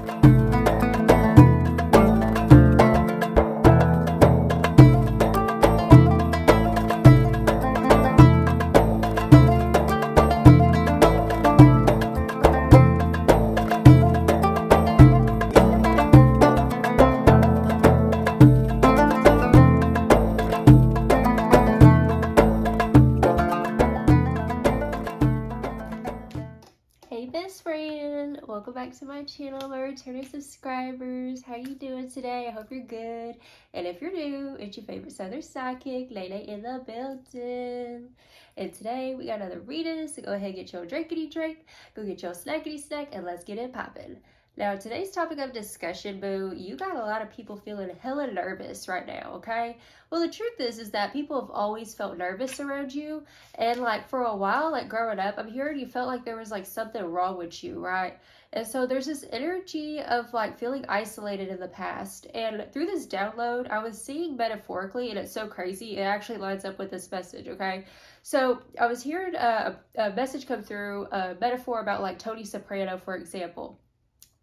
Hey best friend, welcome back to my channel, my returning subscribers. How you doing today? I hope you're good. And if you're new, it's your favorite southern psychic, Lele in the building. And today we got another reading, so go ahead and get your drinkity drink, go get your snackity snack, and let's get it popping. Now today's topic of discussion, boo, you got a lot of people feeling hella nervous right now, okay? Well, the truth is that people have always felt nervous around you, and like for a while, like growing up, I'm hearing you felt like there was like something wrong with you, right? And so there's this energy of like feeling isolated in the past. And through this download, I was seeing metaphorically, and it's so crazy, it actually lines up with this message, okay? So I was hearing a message come through, a metaphor about like Tony Soprano, for example.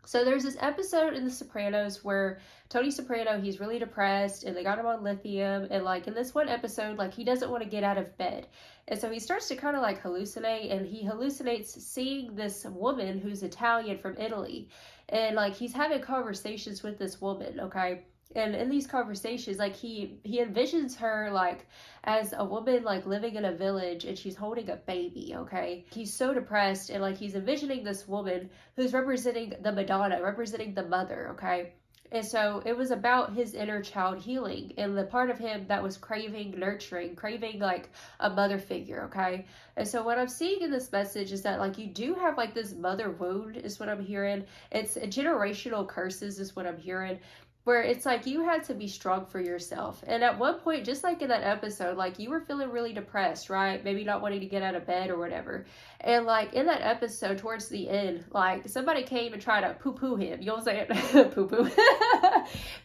So there's this episode in The Sopranos where Tony Soprano, he's really depressed and they got him on lithium, and like in this one episode, like he doesn't want to get out of bed. And so he starts to kind of like hallucinate, and he hallucinates seeing this woman who's Italian from Italy. And like he's having conversations with this woman, okay? And in these conversations, like he envisions her like as a woman like living in a village, and she's holding a baby, okay? He's so depressed, and like he's envisioning this woman who's representing the Madonna, representing the mother, okay? And so it was about his inner child healing and the part of him that was craving nurturing, craving like a mother figure, okay? And so what I'm seeing in this message is that like you do have like this mother wound is what I'm hearing. It's generational curses is what I'm hearing, where it's like you had to be strong for yourself. And at one point, just like in that episode, like you were feeling really depressed, right? Maybe not wanting to get out of bed or whatever. And like in that episode, towards the end, like somebody came and tried to poo-poo him. You know what I'm saying? Poo-poo.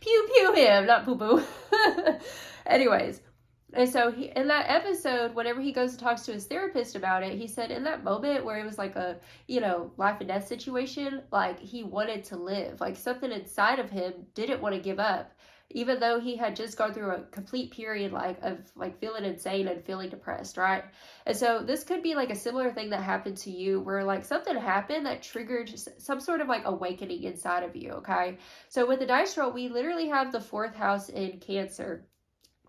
Pew-pew him, not poo-poo. Anyways. And so in that episode, whenever he goes and talks to his therapist about it, he said in that moment where it was like a, life and death situation, like he wanted to live. Like something inside of him didn't want to give up, even though he had just gone through a complete period like of like feeling insane and feeling depressed, right? And so this could be like a similar thing that happened to you, where like something happened that triggered some sort of like awakening inside of you, okay? So with the dice roll, we literally have the 4th house in Cancer.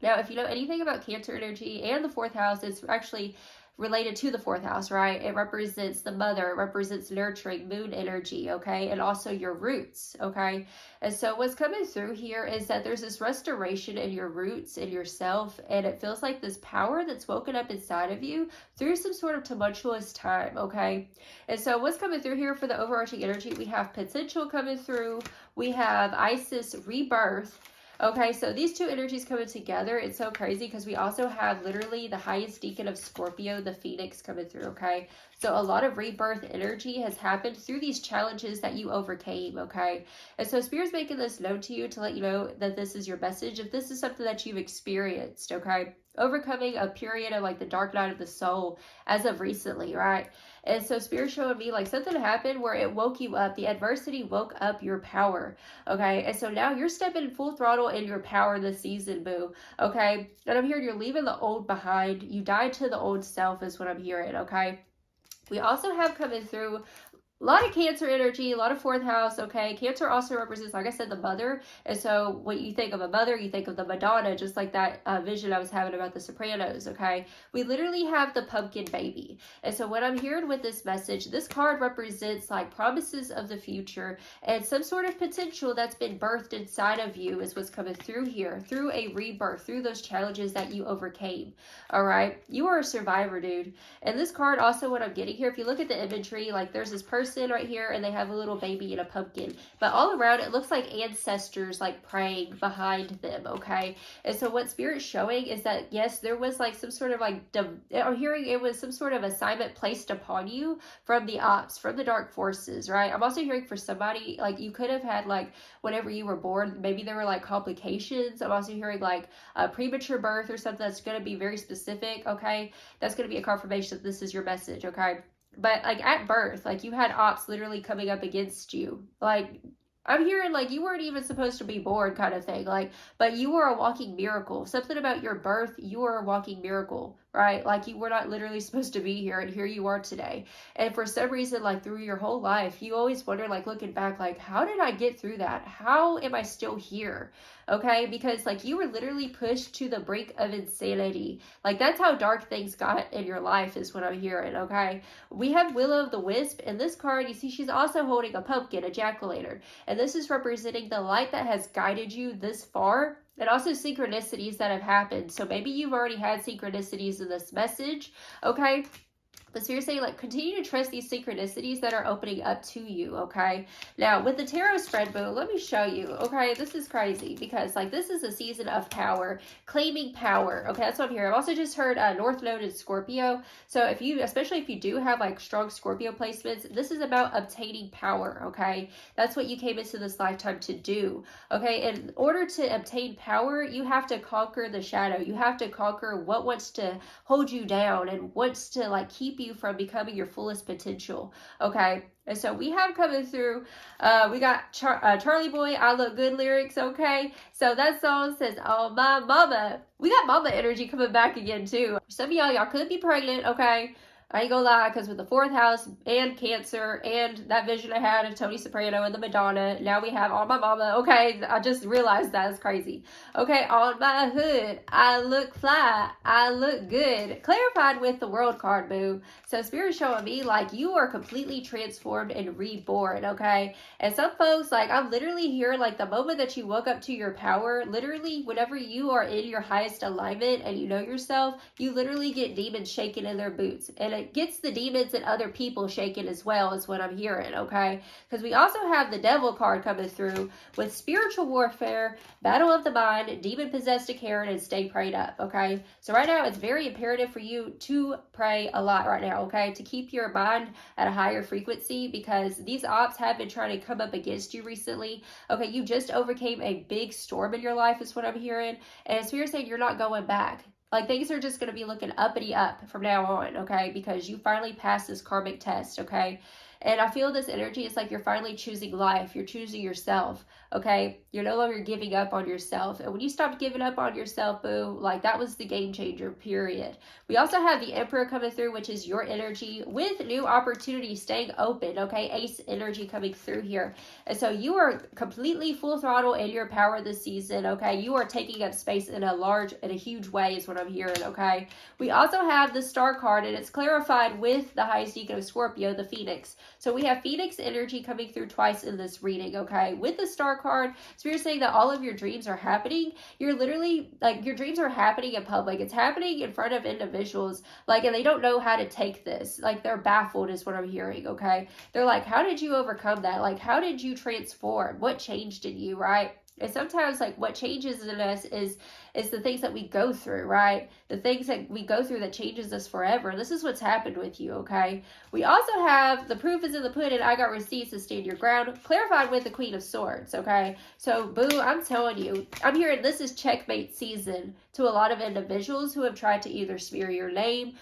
Now, if you know anything about Cancer energy and the 4th house, it's actually related to the 4th house, right? It represents the mother, it represents nurturing, moon energy, okay? And also your roots, okay? And so what's coming through here is that there's this restoration in your roots, in yourself, and it feels like this power that's woken up inside of you through some sort of tumultuous time, okay? And so what's coming through here for the overarching energy, we have potential coming through, we have Isis rebirth. Okay, so these two energies coming together, it's so crazy because we also have literally the highest decan of Scorpio, the Phoenix, coming through, okay? So a lot of rebirth energy has happened through these challenges that you overcame, okay? And so Spirit's making this known to you to let you know that this is your message, if this is something that you've experienced, okay? Overcoming a period of like the dark night of the soul as of recently, right? And so Spirit showing me like something happened where it woke you up. The adversity woke up your power, okay? And so now you're stepping full throttle in your power this season, boo, okay? And I'm hearing you're leaving the old behind. You died to the old self is what I'm hearing, okay? We also have coming through a lot of Cancer energy, a lot of 4th house, okay? Cancer also represents, like I said, the mother. And so when you think of a mother, you think of the Madonna, just like that vision I was having about the Sopranos, okay? We literally have the pumpkin baby. And so what I'm hearing with this message, this card represents like promises of the future and some sort of potential that's been birthed inside of you is what's coming through here, through a rebirth, through those challenges that you overcame, all right? You are a survivor, dude. And this card also, what I'm getting here, if you look at the imagery, like there's this person right here and they have a little baby in a pumpkin, but all around it looks like ancestors like praying behind them, okay? And so what Spirit's showing is that yes, there was like some sort of like I'm hearing it was some sort of assignment placed upon you from the ops, from the dark forces, right? I'm also hearing for somebody like you could have had like whenever you were born, maybe there were like complications. I'm also hearing like a premature birth or something that's going to be very specific, okay? That's going to be a confirmation that this is your message, okay? But like at birth, like you had ops literally coming up against you. Like I'm hearing like you weren't even supposed to be born kind of thing. Like, but you were a walking miracle. Something about your birth, you were a walking miracle, right? Like you were not literally supposed to be here and here you are today. And for some reason, like through your whole life, you always wonder, like looking back, like, how did I get through that? How am I still here? Okay, because like you were literally pushed to the brink of insanity. Like that's how dark things got in your life, is what I'm hearing. Okay, we have Willow of the Wisp in this card. You see, she's also holding a pumpkin, a jack-o'-lantern. And this is representing the light that has guided you this far, and also synchronicities that have happened. So maybe you've already had synchronicities in this message, okay? But seriously, like continue to trust these synchronicities that are opening up to you, okay? Now, with the tarot spread, boo, let me show you, okay? This is crazy because like this is a season of power, claiming power, okay? That's what I'm hearing. I've also just heard North Node in Scorpio. So if you, especially if you do have like strong Scorpio placements, this is about obtaining power, okay? That's what you came into this lifetime to do, okay? In order to obtain power, you have to conquer the shadow. You have to conquer what wants to hold you down and wants to like keep you from becoming your fullest potential, okay? And so we have coming through, we got Charlie Boy, I Look Good lyrics, okay? So that song says, oh my mama. We got mama energy coming back again too. Some of y'all could be pregnant, okay? I ain't gonna lie, because with the 4th house and Cancer and that vision I had of Tony Soprano and the Madonna, now we have On My Mama. Okay, I just realized that is crazy. Okay, on my hood, I look fly, I look good. Clarified with the World card, boo. So Spirit's showing me like you are completely transformed and reborn, okay? And some folks, like I'm literally here, like the moment that you woke up to your power, literally whenever you are in your highest alignment and you know yourself, you literally get demons shaking in their boots. And it gets the demons and other people shaken as well, is what I'm hearing, okay? Because we also have the Devil card coming through with spiritual warfare, battle of the mind, demon possessed to Karen, and stay prayed up, okay? So right now it's very imperative for you to pray a lot right now, okay? To keep your mind at a higher frequency, because these ops have been trying to come up against you recently, okay? You just overcame a big storm in your life, is what I'm hearing, and Spirit saying you're not going back. Like things are just going to be looking uppity up from now on, okay? Because you finally passed this karmic test, okay? And I feel this energy is like you're finally choosing life. You're choosing yourself, okay? You're no longer giving up on yourself. And when you stopped giving up on yourself, boo, like that was the game changer, period. We also have the Emperor coming through, which is your energy with new opportunities staying open, okay? Ace energy coming through here. And so you are completely full throttle in your power this season, okay? You are taking up space in a huge way is what I'm hearing, okay? We also have the Star card, and it's clarified with the highest deacon of Scorpio, the Phoenix. So we have Phoenix energy coming through twice in this reading, okay? With the Star card, so you're saying that all of your dreams are happening. You're literally, like, your dreams are happening in public. It's happening in front of individuals, like, and they don't know how to take this. Like, they're baffled is what I'm hearing, okay? They're like, how did you overcome that? Like, how did you transform? What changed in you, right? And sometimes, like, what changes in us is the things that we go through, right? The things that we go through that changes us forever. This is what's happened with you, okay? We also have the proof is in the pudding. I got receipts to stand your ground. Clarified with the Queen of Swords, okay? So, boo, I'm telling you, I'm hearing this is checkmate season to a lot of individuals who have tried to either smear your name,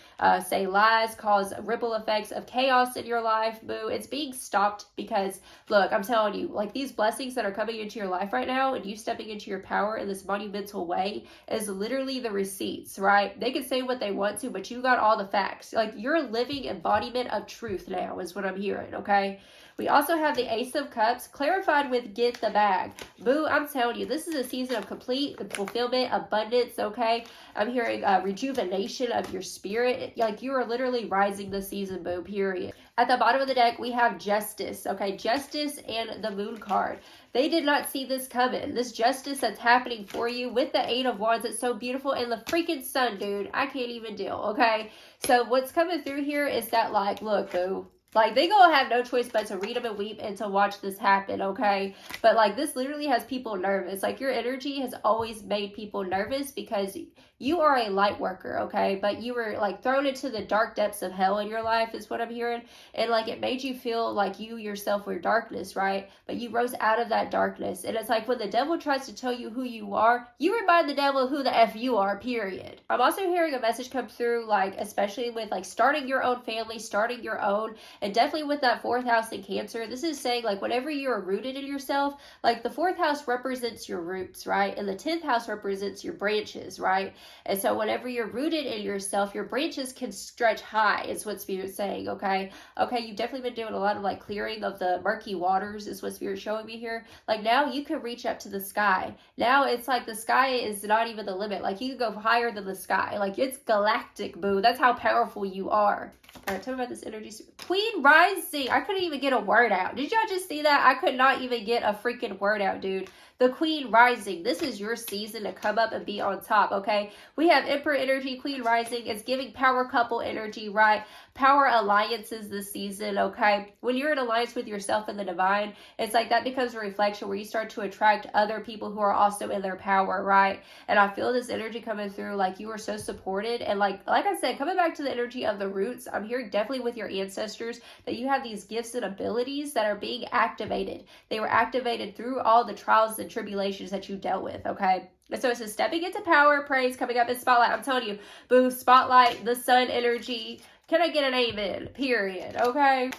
say lies, cause ripple effects of chaos in your life, boo. It's being stopped because, look, I'm telling you, like these blessings that are coming into your life right now and you stepping into your power in this monumental way is literally the receipts, right? They can say what they want to, but you got all the facts. Like you're a living embodiment of truth now is what I'm hearing, okay? We also have the Ace of Cups clarified with get the bag. Boo, I'm telling you, this is a season of complete fulfillment, abundance, okay? I'm hearing rejuvenation of your spirit. Like you are literally rising this season, boo, period. At the bottom of the deck, we have Justice, okay? Justice and the Moon card. They did not see this coming. This justice that's happening for you with the 8 of Wands, it's so beautiful. And the freaking sun, dude, I can't even deal, okay? So what's coming through here is that, like, look, boo. Like, they gonna have no choice but to read them and weep and to watch this happen, okay? But, like, this literally has people nervous. Like, your energy has always made people nervous because you are a light worker, okay? But you were, like, thrown into the dark depths of hell in your life is what I'm hearing. And, like, it made you feel like you yourself were darkness, right? But you rose out of that darkness. And it's like when the devil tries to tell you who you are, you remind the devil who the F you are, period. I'm also hearing a message come through, like, especially with, like, starting your own family, starting your own. And definitely with that 4th house in Cancer, this is saying like whenever you're rooted in yourself, like the 4th house represents your roots, right? And the 10th house represents your branches, right? And so whenever you're rooted in yourself, your branches can stretch high, is what Spirit's saying, okay? Okay, you've definitely been doing a lot of like clearing of the murky waters, is what Spirit's showing me here. Like now you can reach up to the sky. Now it's like the sky is not even the limit. Like you can go higher than the sky. Like it's galactic, boo. That's how powerful you are. All right, tell me about this energy. Queen rising. I couldn't even get a word out. Did y'all just see that? I could not even get a freaking word out, dude. The Queen rising. This is your season to come up and be on top, okay? We have Emperor energy, Queen rising. It's giving power couple energy, right? Power alliances this season, okay? When you're in alliance with yourself and the divine, it's like that becomes a reflection where you start to attract other people who are also in their power, right? And I feel this energy coming through, like you are so supported. And like I said, coming back to the energy of the roots, I'm hearing definitely with your ancestors that you have these gifts and abilities that are being activated. They were activated through all the trials and tribulations that you dealt with, okay? And so it's a stepping into power, praise, coming up in spotlight. I'm telling you, boo, spotlight, the sun energy. Can I get an amen? Period, okay?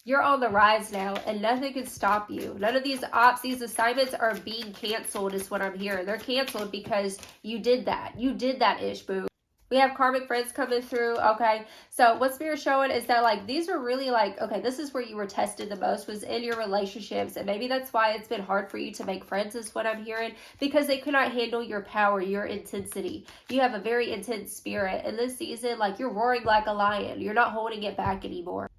You're on the rise now, and nothing can stop you. None of these ops, these assignments are being canceled is what I'm hearing. They're canceled because you did that. You did that ish, boo. We have karmic friends coming through, okay? So what Spirit's showing is that, like, these are really, like, okay, this is where you were tested the most, was in your relationships. And maybe that's why it's been hard for you to make friends is what I'm hearing, because they could not handle your power, your intensity. You have a very intense spirit. And this season, like, you're roaring like a lion. You're not holding it back anymore.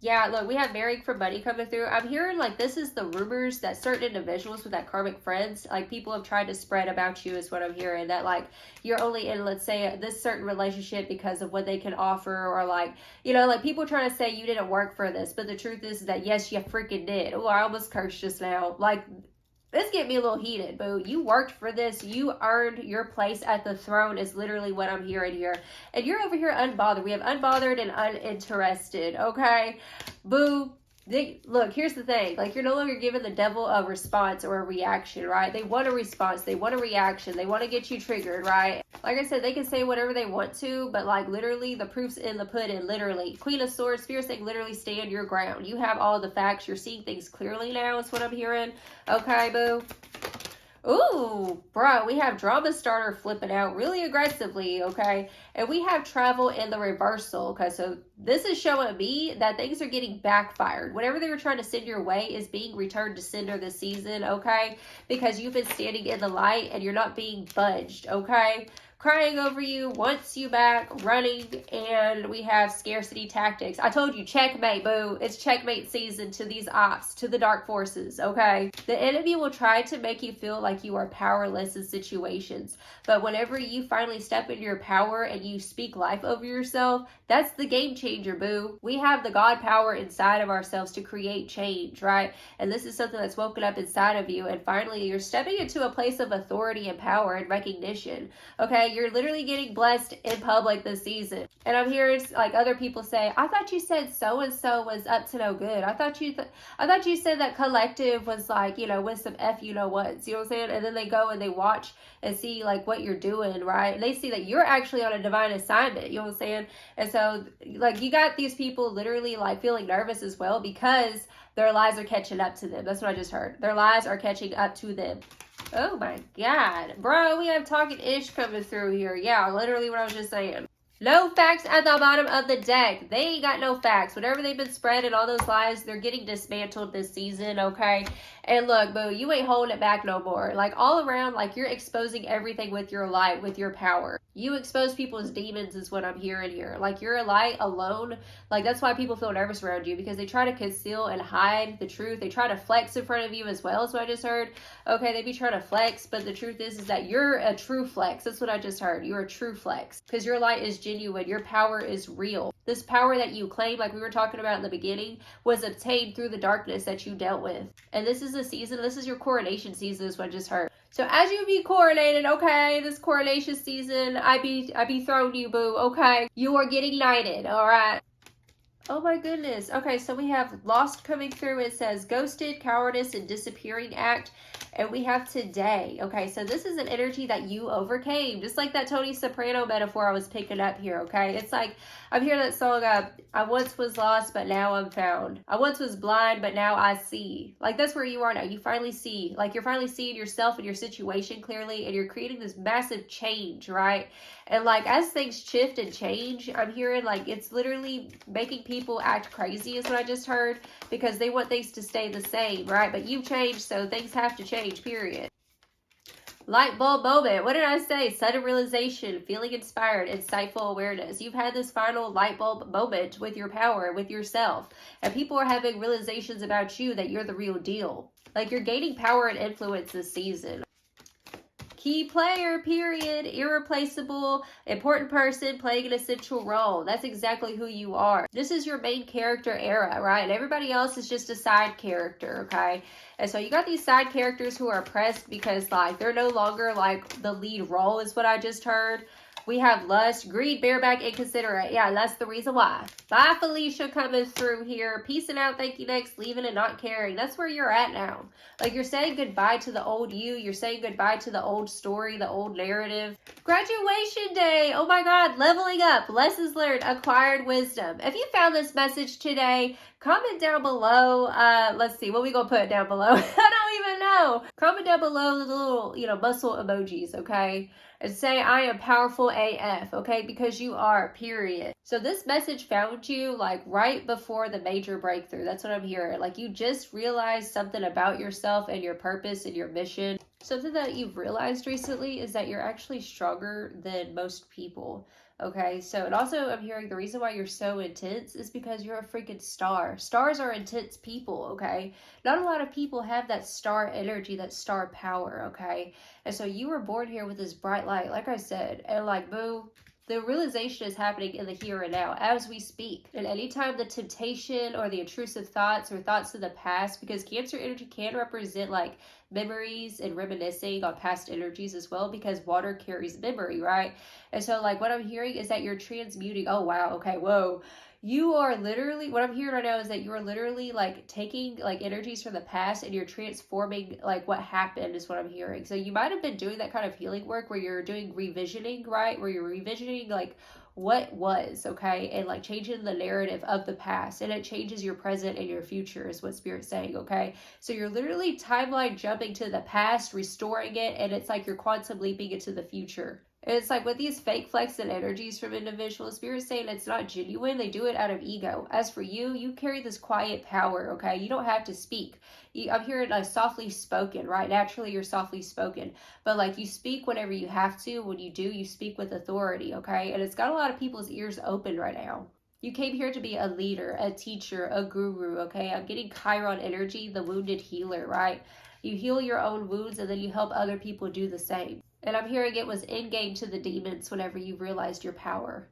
Yeah, look, we have marrying for money coming through. I'm hearing like this is the rumors that certain individuals with that karmic friends, like people have tried to spread about you is what I'm hearing. That like you're only in, let's say, this certain relationship because of what they can offer, or like, you know, like people trying to say you didn't work for this. But the truth is that yes, you freaking did. Oh, I almost cursed just now. Like, this get me a little heated, boo. You worked for this. You earned your place at the throne is literally what I'm hearing here. And you're over here unbothered. We have unbothered and uninterested, okay? Boo. Look, here's the thing. Like, you're no longer giving the devil a response or a reaction, right? They want a response. They want a reaction. They want to get you triggered, right? Like I said, they can say whatever they want to, but like literally the proof's in the pudding, literally. Queen of Swords, Spirit saying literally stand your ground. You have all the facts. You're seeing things clearly now is what I'm hearing. Okay, boo. Ooh, bro, we have drama starter flipping out really aggressively, okay? And we have travel in the reversal, okay? So this is showing me that things are getting backfired. Whatever they were trying to send your way is being returned to sender this season, okay? Because you've been standing in the light and you're not being budged, okay? Crying over you, wants you back, running, and we have scarcity tactics. I told you, checkmate, boo. It's checkmate season to these ops, to the dark forces, okay? The enemy will try to make you feel like you are powerless in situations, but whenever you finally step into your power and you speak life over yourself, that's the game changer, boo. We have the God power inside of ourselves to create change, right? And this is something that's woken up inside of you, and finally you're stepping into a place of authority and power and recognition, okay? You're literally getting blessed in public this season. And I'm hearing like other people say, I thought you said so-and-so was up to no good. I thought you said that collective was like, you know, with some F you know what. You know what I'm saying? And then they go and they watch and see like what you're doing, right? And they see that you're actually on a divine assignment. You know what I'm saying? And so like you got these people literally like feeling nervous as well because their lies are catching up to them. That's what I just heard. Their lies are catching up to them. Oh my God. Bro, we have talking ish coming through here. Yeah, literally what I was just saying. No facts at the bottom of the deck. They ain't got no facts. Whatever they've been spreading, all those lies, they're getting dismantled this season, okay? And look, boo, you ain't holding it back no more. Like, all around, like, you're exposing everything with your light, with your power. You expose people's demons is what I'm hearing here. Like, you're a light alone. Like, that's why people feel nervous around you, because they try to conceal and hide the truth. They try to flex in front of you as well, is what I just heard. Okay, they be trying to flex, but the truth is that you're a true flex. That's what I just heard. You're a true flex, because your light is genuine. Your power is real. This power that you claim, like we were talking about in the beginning, was obtained through the darkness that you dealt with. And this is the season, this is your coronation season, is what I just heard. So as you be coronated, okay, this coronation season, I be throwing you, boo, okay? You are getting knighted, all right? Oh my goodness. Okay, so we have lost coming through. It says ghosted, cowardice, and disappearing act. And we have today. Okay, so this is an energy that you overcame. Just like that Tony Soprano metaphor I was picking up here, okay? It's like, I'm hearing that song, I once was lost, but now I'm found. I once was blind, but now I see. Like, that's where you are now. You finally see. Like, you're finally seeing yourself and your situation clearly, and you're creating this massive change, right? And like as things shift and change, I'm hearing like it's literally making people act crazy is what I just heard, because they want things to stay the same, right? But you've changed, so things have to change, period. Light bulb moment. What did I say? Sudden realization, feeling inspired, insightful awareness. You've had this final light bulb moment with your power, with yourself. And people are having realizations about you that you're the real deal. Like you're gaining power and influence this season. Key player, period, irreplaceable, important person playing an essential role. That's exactly who you are. This is your main character era, right? And everybody else is just a side character, okay? And so you got these side characters who are oppressed because like they're no longer like the lead role is what I just heard. We have lust, greed, bareback, inconsiderate. Yeah, that's the reason why. Bye, Felicia, coming through here. Peacing out, thank you next, leaving and not caring. That's where you're at now. Like, you're saying goodbye to the old you. You're saying goodbye to the old story, the old narrative. Graduation day. Oh, my God. Leveling up. Lessons learned. Acquired wisdom. If you found this message today, comment down below. Let's see. What we going to put down below? I don't even know. Comment down below the little, muscle emojis, okay? And say, I am powerful AF, okay? Because you are, period. So this message found you, like, right before the major breakthrough. That's what I'm hearing. Like, you just realized something about yourself and your purpose and your mission. Something that you've realized recently is that you're actually stronger than most people. Okay, so, and also I'm hearing the reason why you're so intense is because you're a freaking star. Stars are intense people, okay? Not a lot of people have that star energy, that star power, okay? And so you were born here with this bright light, like I said, and like, boo, the realization is happening in the here and now as we speak. And anytime the temptation or the intrusive thoughts or thoughts of the past, because Cancer energy can represent like memories and reminiscing on past energies as well, because water carries memory, right? And so like what I'm hearing is that you're transmuting. Oh, wow. Okay. Whoa. You are literally, what I'm hearing right now is that you are literally like taking like energies from the past and you're transforming like what happened is what I'm hearing. So you might have been doing that kind of healing work where you're doing revisioning, right? Where you're revisioning like what was, okay? And like changing the narrative of the past, and it changes your present and your future is what Spirit's saying, okay? So you're literally timeline jumping to the past, restoring it, and it's like you're quantum leaping into the future. And it's like with these fake flex and energies from individuals, Spirit's saying it's not genuine. They do it out of ego. As for you, you carry this quiet power, okay? You don't have to speak. I'm hearing like softly spoken, right? Naturally, you're softly spoken. But like you speak whenever you have to. When you do, you speak with authority, okay? And it's got a lot of people's ears open right now. You came here to be a leader, a teacher, a guru, okay? I'm getting Chiron energy, the wounded healer, right? You heal your own wounds and then you help other people do the same. And I'm hearing it was in-game to the demons whenever you realized your power.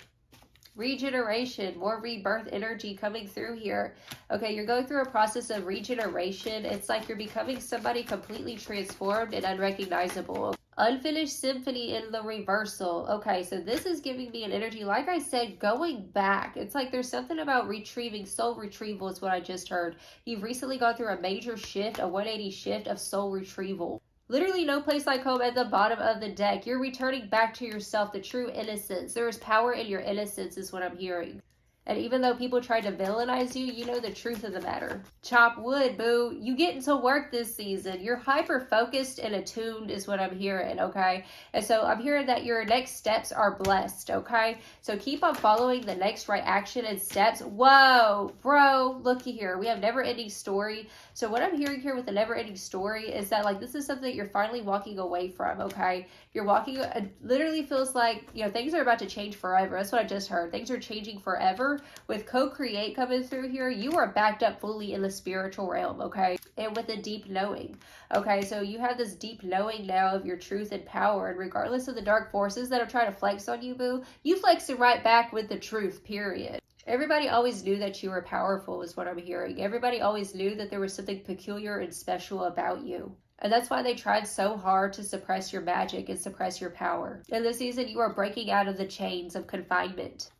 Regeneration, more rebirth energy coming through here. Okay, you're going through a process of regeneration. It's like you're becoming somebody completely transformed and unrecognizable. Unfinished symphony in the reversal. Okay, so this is giving me an energy, like I said, going back. It's like there's something about retrieving, soul retrieval is what I just heard. You've recently gone through a major shift, a 180 shift of soul retrieval. Literally no place like home at the bottom of the deck. You're returning back to yourself, the true innocence. There is power in your innocence is what I'm hearing. And even though people try to villainize you, you know the truth of the matter. Chop wood, boo. You get into work this season. You're hyper-focused and attuned is what I'm hearing, okay? And so I'm hearing that your next steps are blessed, okay? So keep on following the next right action and steps. Whoa, bro, looky here. We have never-ending story. So what I'm hearing here with the never-ending story is that, like, this is something that you're finally walking away from, okay? You're walking, it literally feels like, things are about to change forever. That's what I just heard. Things are changing forever. With co-create coming through here, you are backed up fully in the spiritual realm, okay? And with a deep knowing, okay? So you have this deep knowing now of your truth and power, and regardless of the dark forces that are trying to flex on you, boo, you flex it right back with the truth, period. Everybody always knew that you were powerful is what I'm hearing. Everybody always knew that there was something peculiar and special about you. And that's why they tried so hard to suppress your magic and suppress your power. In this season, you are breaking out of the chains of confinement.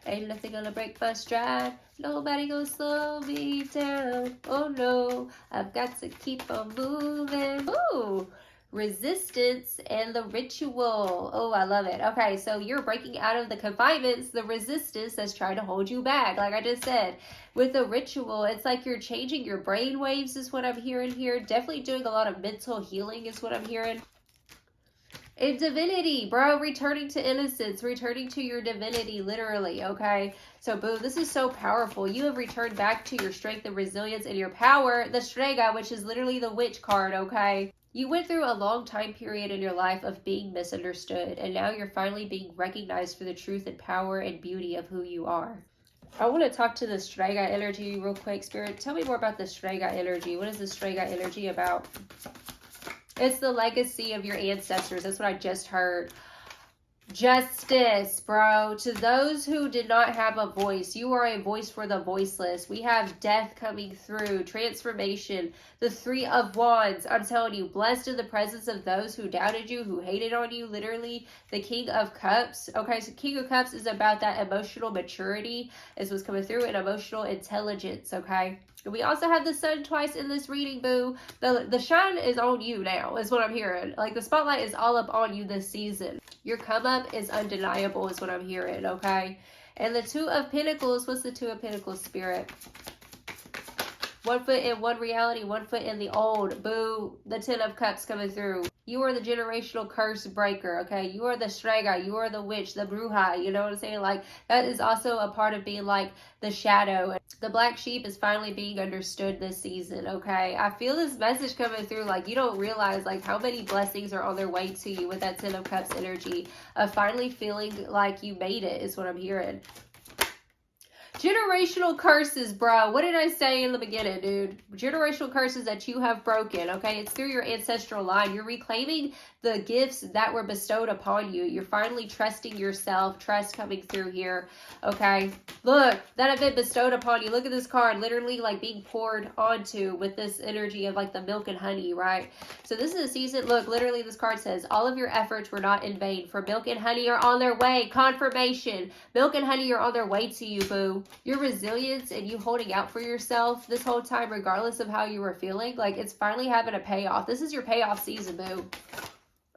Ain't nothing gonna break my stride. Nobody gonna slow me down. Oh no, I've got to keep on moving. Ooh, resistance and the ritual. Oh, I love it. Okay, so you're breaking out of the confinements, the resistance that's trying to hold you back. Like I just said, with the ritual, it's like you're changing your brain waves is what I'm hearing here. Definitely doing a lot of mental healing is what I'm hearing. In divinity, bro, returning to innocence, returning to your divinity, literally, okay? So, boo, this is so powerful. You have returned back to your strength and resilience and your power, the Strega, which is literally the witch card, okay? You went through a long time period in your life of being misunderstood, and now you're finally being recognized for the truth and power and beauty of who you are. I want to talk to the Strega energy real quick, Spirit. Tell me more about the Strega energy. What is the Strega energy about? It's the legacy of your ancestors. That's what I just heard. Justice, bro. To those who did not have a voice, you are a voice for the voiceless. We have death coming through, transformation, the Three of Wands. I'm telling you, blessed in the presence of those who doubted you, who hated on you, literally. The King of Cups. Okay, so King of Cups is about that emotional maturity, is what's coming through, and emotional intelligence, okay? We also have the sun twice in this reading, boo. The shine is on you now, is what I'm hearing. Like, the spotlight is all up on you this season. Your come up is undeniable, is what I'm hearing, okay? And the Two of Pentacles, what's the Two of Pentacles, Spirit? 1 foot in one reality, 1 foot in the old. Boo, the 10 of Cups coming through. You are the generational curse breaker, okay? You are the Strega, you are the witch, the bruja, you know what I'm saying? Like, that is also a part of being like the shadow. The black sheep is finally being understood this season, okay? I feel this message coming through, like, you don't realize, like, how many blessings are on their way to you with that 10 of Cups energy of finally feeling like you made it, is what I'm hearing. Generational curses, bro. What did I say in the beginning, dude? Generational curses that you have broken, okay? It's through your ancestral line. You're reclaiming the gifts that were bestowed upon you. You're finally trusting yourself. Trust coming through here, okay? Look, that have been bestowed upon you. Look at this card, literally like being poured onto with this energy of like the milk and honey, right? So this is a season, look, literally this card says, all of your efforts were not in vain, for milk and honey are on their way. Confirmation. Milk and honey are on their way to you, boo. Your resilience and you holding out for yourself this whole time, regardless of how you were feeling, like, it's finally having a payoff. This is your payoff season, boo.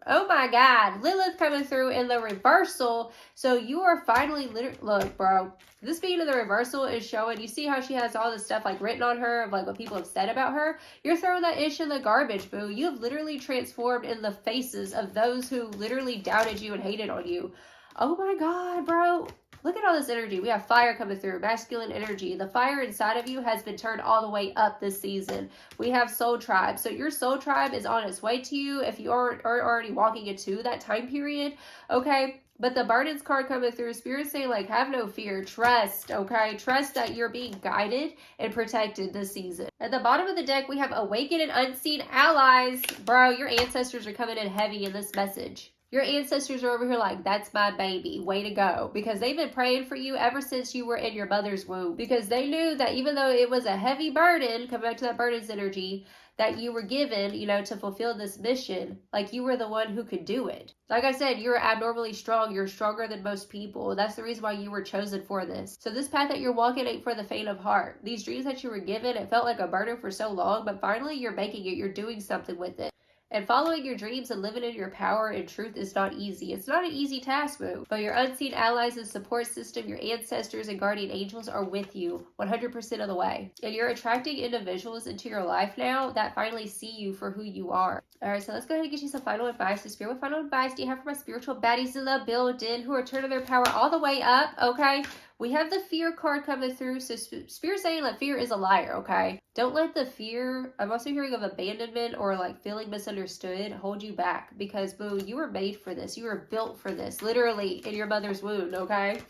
Oh my God, Lilith coming through in the reversal. So you are finally, look, bro, this being in the reversal is showing, you see how she has all this stuff like written on her of like what people have said about her? You're throwing that ish in the garbage, boo. You have literally transformed in the faces of those who literally doubted you and hated on you. Oh my God, bro. Look at all this energy. We have fire coming through, masculine energy. The fire inside of you has been turned all the way up this season. We have soul tribe. So your soul tribe is on its way to you if you aren't already walking into that time period, okay? But the burdens card coming through, Spirit saying, like, have no fear. Trust, okay? Trust that you're being guided and protected this season. At the bottom of the deck, we have awakened and unseen allies. Bro, your ancestors are coming in heavy in this message. Your ancestors are over here like, that's my baby, way to go. Because they've been praying for you ever since you were in your mother's womb. Because they knew that even though it was a heavy burden, come back to that burdens energy, that you were given, you know, to fulfill this mission, like you were the one who could do it. Like I said, you're abnormally strong. You're stronger than most people. That's the reason why you were chosen for this. So this path that you're walking ain't for the faint of heart. These dreams that you were given, it felt like a burden for so long, but finally you're making it. You're doing something with it. And following your dreams and living in your power and truth is not easy. It's not an easy task, boo. But your unseen allies and support system, your ancestors and guardian angels are with you 100% of the way. And you're attracting individuals into your life now that finally see you for who you are. All right, so let's go ahead and get you some final advice. So Spirit, what final advice do you have for my spiritual baddies in the building who are turning their power all the way up, okay? We have the fear card coming through. So Spirit saying that fear is a liar, okay? Don't let the fear, I'm also hearing of abandonment or like feeling misunderstood, hold you back. Because, boo, you were made for this. You were built for this, literally in your mother's womb, okay?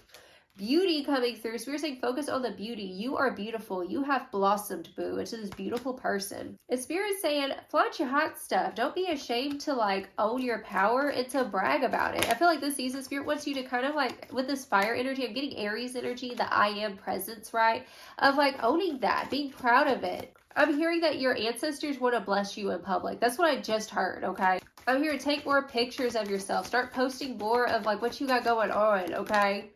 Beauty coming through. So we're saying focus on the beauty. You are beautiful. You have blossomed, boo, into this beautiful person. And Spirit's saying flaunt your hot stuff. Don't be ashamed to like own your power and to brag about it. I feel like this season Spirit wants you to kind of like, with this fire energy, I'm getting Aries energy, the I am presence, right? Of like owning that, being proud of it. I'm hearing that your ancestors want to bless you in public. That's what I just heard, okay? I'm here to take more pictures of yourself. Start posting more of like what you got going on, okay?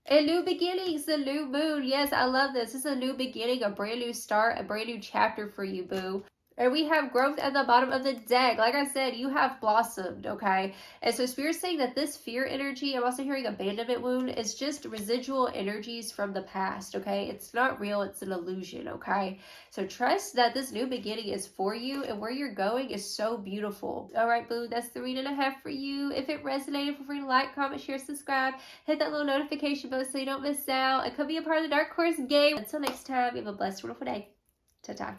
And new beginnings, the new moon. Yes, I love this. This is a new beginning, a brand new start, a brand new chapter for you, boo. And we have growth at the bottom of the deck. Like I said, you have blossomed, okay? And so Spirit's saying that this fear energy, I'm also hearing abandonment wound, is just residual energies from the past, okay? It's not real, it's an illusion, okay? So trust that this new beginning is for you, and where you're going is so beautiful. All right, boo, that's the reading I have for you. If it resonated, feel free to like, comment, share, subscribe. Hit that little notification bell so you don't miss out. And come be a part of the Dark Horse game. Until next time, you have a blessed, wonderful day. Ta-ta.